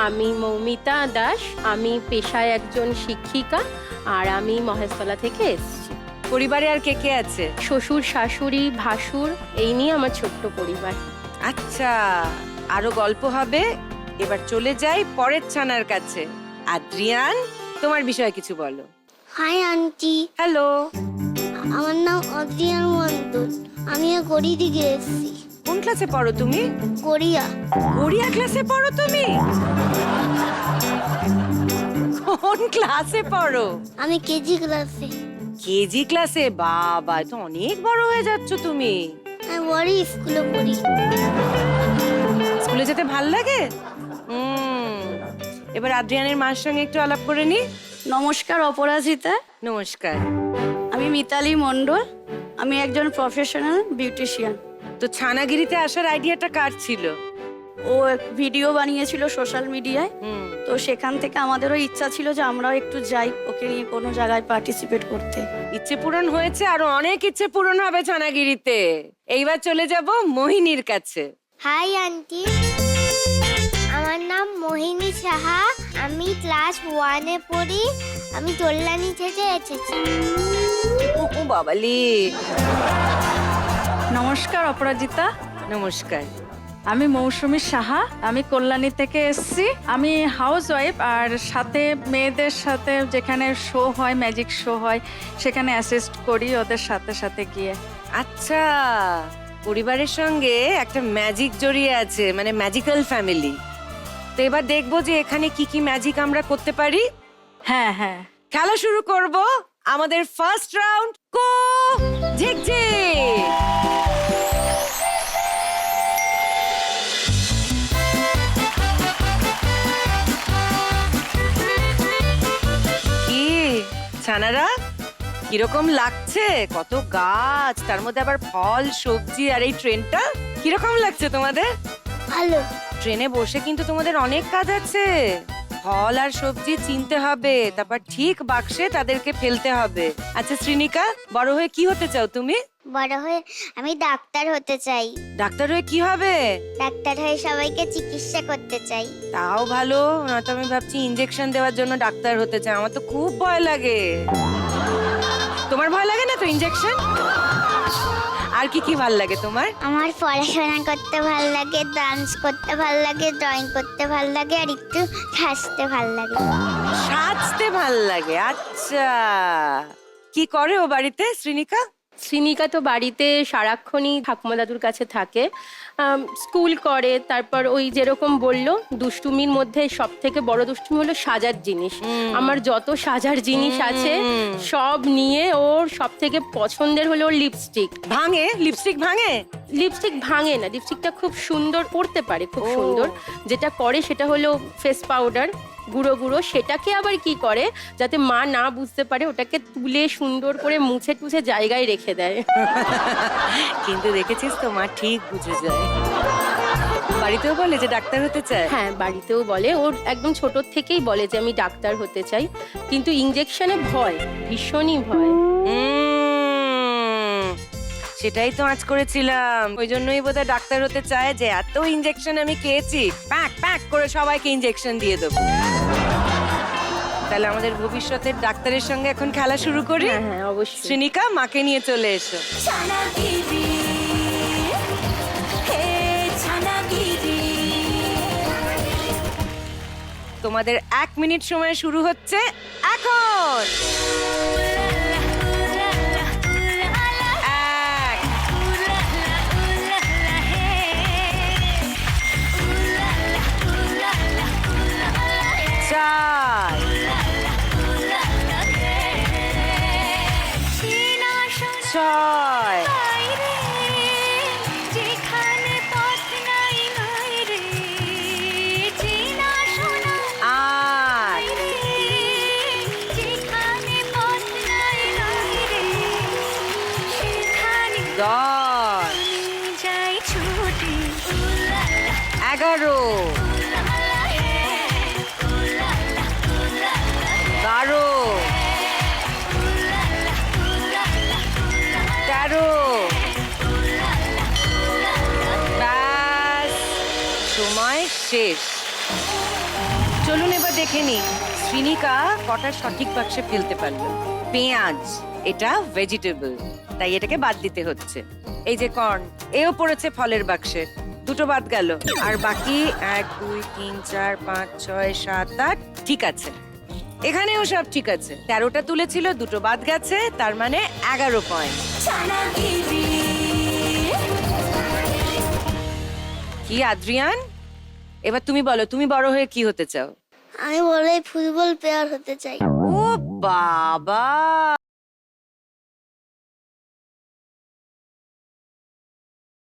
আমি মৌমিতা দাস, আমি পেশায় একজন শিক্ষিকা, আর আমি মহেশতলা থেকে এসেছি। পরিবারে আর কে কে আছে? শ্বশুর, শাশুড়ি, ভাসুর, এই নিয়ে আমার ছোট্ট পরিবার। আচ্ছা, আরো গল্প হবে। এবার চলে যাই পরের ছানার কাছে। আদ্রিয়ান, তোমার বিষয়ে কিছু বলো। Hi aunty, hello. আমার নাম অদ্রিয়ান মন্ডল। আমি গড়ি দিকে এসেছি। কোন ক্লাসে পড়ো তুমি? গড়িয়া। গড়িয়া ক্লাসে পড়ো তুমি? কোন ক্লাসে পড়ো? আমি কেজি ক্লাসে। কেজি ক্লাসে? বাবা, তো অনেক বড় হয়ে যাচ্ছ তুমি। আমি বড় স্কুলে পড়ি। স্কুলে যেতে ভাল লাগে? এবার আদ্রিয়ানের মার সঙ্গে একটু আলাপ করে নি। নমস্কার অপরাজিতা। নমস্কার। আমি মিতালি মণ্ডল। আমি একজন প্রফেশনাল বিউটিশিয়ান। তো ছানাগিরিতে আসার আইডিয়াটা কার ছিল? ও ভিডিও বানিয়েছিল সোশ্যাল মিডিয়ায়, তো সেখান থেকে আমাদেরও ইচ্ছা ছিল যে আমরাও একটু যাই ওকে নিয়ে কোনো জায়গায় পার্টিসিপেট করতে। ইচ্ছে পূরণ হয়েছে, আরো অনেক ইচ্ছে পূরণ হবে ছানাগিরিতে। এইবার চলে যাব মোহিনীর কাছে। হাই আন্টি, আমার নাম মোহিনী সাহা। আমি ক্লাস 1-এ পড়ি। আমি কল্যাণী থেকে এসেছি। ও বাবালি। নমস্কার অপরাজিতা। নমস্কার। আমি মৌসুমী সাহা, আমি কল্যাণী থেকে এসেছি। আমি হাউস ওয়াইফ, আর সাথে মেয়েদের সাথে যেখানে শো হয়, ম্যাজিক শো হয়, সেখানে অ্যাসিস্ট করি ওদের সাথে সাথে গিয়ে। আচ্ছা, পরিবারের সঙ্গে একটা ম্যাজিক জড়িয়ে আছে, মানে ম্যাজিক্যাল ফ্যামিলি। তো এবার দেখবো যে এখানে কি কি ম্যাজিক আমরা করতে পারি। হ্যাঁ হ্যাঁ, খেলা শুরু করব। আমাদের ফার্স্ট রাউন্ড কো ঝিকঝিক। কি ছানারা, কিরকম লাগছে? কত গাছ, তার মধ্যে আবার ফল, সবজি, আর এই ট্রেনটা কিরকম লাগছে তোমাদের? ভালো। ট্রেনে বসে কিন্তু তোমাদের অনেক কাজ আছে। ফল আর সবজি চিনতে হবে, তারপর ঠিক বাক্সে তাদেরকে ফেলতে হবে। আচ্ছা শ্রীনিকা, বড় হয়ে কি হতে চাও তুমি? বড় হয়ে আমি ডাক্তার হতে চাই। ডাক্তার হয়ে কি হবে? ডাক্তার হয়ে সবাইকে চিকিৎসা করতে চাই। তাও ভালো, নয়তো আমি ভাবছি ইনজেকশন দেওয়ার জন্য ডাক্তার হতে চাই। আমার তো খুব ভয় লাগে। তোমার ভয় লাগে না তো ইনজেকশন? আর কি কি ভাল লাগে তোমার? আমার পড়াশোনা করতে ভাল লাগে, ডান্স করতে ভাল লাগে, ড্রয়িং করতে ভাল লাগে, আর একটু হাসতে ভাল লাগে। সাজতে ভাল লাগে। আচ্ছা, কি করে ও বাড়িতে শ্রীনিকা? শ্রীনিকা তো বাড়িতে সারাক্ষণই ঠাকুমা দাদুর কাছে থাকে, স্কুল করে। তারপর ওই যেরকম বললো, দুষ্টুমির মধ্যে সব থেকে বড় দুষ্টুমি হলো সাজার জিনিস। আমার যত সাজার জিনিস আছে সব নিয়ে ওর সব থেকে পছন্দের হলো ওর লিপস্টিক। ভাঙে? লিপস্টিক ভাঙে? লিপস্টিক ভাঙে না, লিপস্টিকটা খুব সুন্দর পড়তে পারে, খুব সুন্দর। যেটা করে সেটা হলো ফেস পাউডার গুঁড়ো গুঁড়ো, সেটাকে আবার কি করে যাতে মা না বুঝতে পারে, ওটাকে তুলে সুন্দর করে মুছে টুছে জায়গায় রেখে দেয়। কিন্তু দেখেছিস তো, মা ঠিক বুঝে যায়। বাড়িতেও বলে যে ডাক্তার হতে চায়? হ্যাঁ, বাড়িতেও বলে। ওর একদম ছোট থেকেই বলে যে আমি ডাক্তার হতে চাই, কিন্তু ইনজেকশনে ভয়, ভীষণই ভয়। সেটাই তো আজ করেছিলাম, ওই জন্যই বোধহয় ডাক্তার হতে চায়, যে এত ইনজেকশন আমি খেয়েছি, প্যাক প্যাক করে সবাইকে ইনজেকশন দিয়ে দেবো। তাহলে আমাদের ভবিষ্যতের ডাক্তারের সঙ্গে এখন খেলা শুরু করি। হ্যাঁ হ্যাঁ, অবশ্যই। শ্রীনিকা, মাকে নিয়ে চলে এসো। তোমাদের 1 মিনিট সময় শুরু হচ্ছে এখন। 1, 4, 6, 11, 12, 13। ব্যাস, সময় শেষ। চলুন এবার দেখে নি শ্রীনিকা কটা সঠিক বাক্সে ফেলতে পারলো। পেঁয়াজ এটা ভেজিটেবল, তাই এটাকে বাদ দিতে হচ্ছে। এই যে কর্ন, এও পড়েছে ফলের বাক্সে, দুটো বাদ গেল। আর বাকি 1 2 3 4 5 6 7 8 ঠিক আছে। এখানেও সব ঠিক আছে। 13টা তুলেছিল, দুটো বাদ গেছে, তার মানে 11 পয়েন্ট। কি আদ্রিয়ান, এবার তুমি বলো, তুমি বড় হয়ে কি হতে চাও? আমি বলে ফুটবল প্লেয়ার হতে চাই। ও বাবা,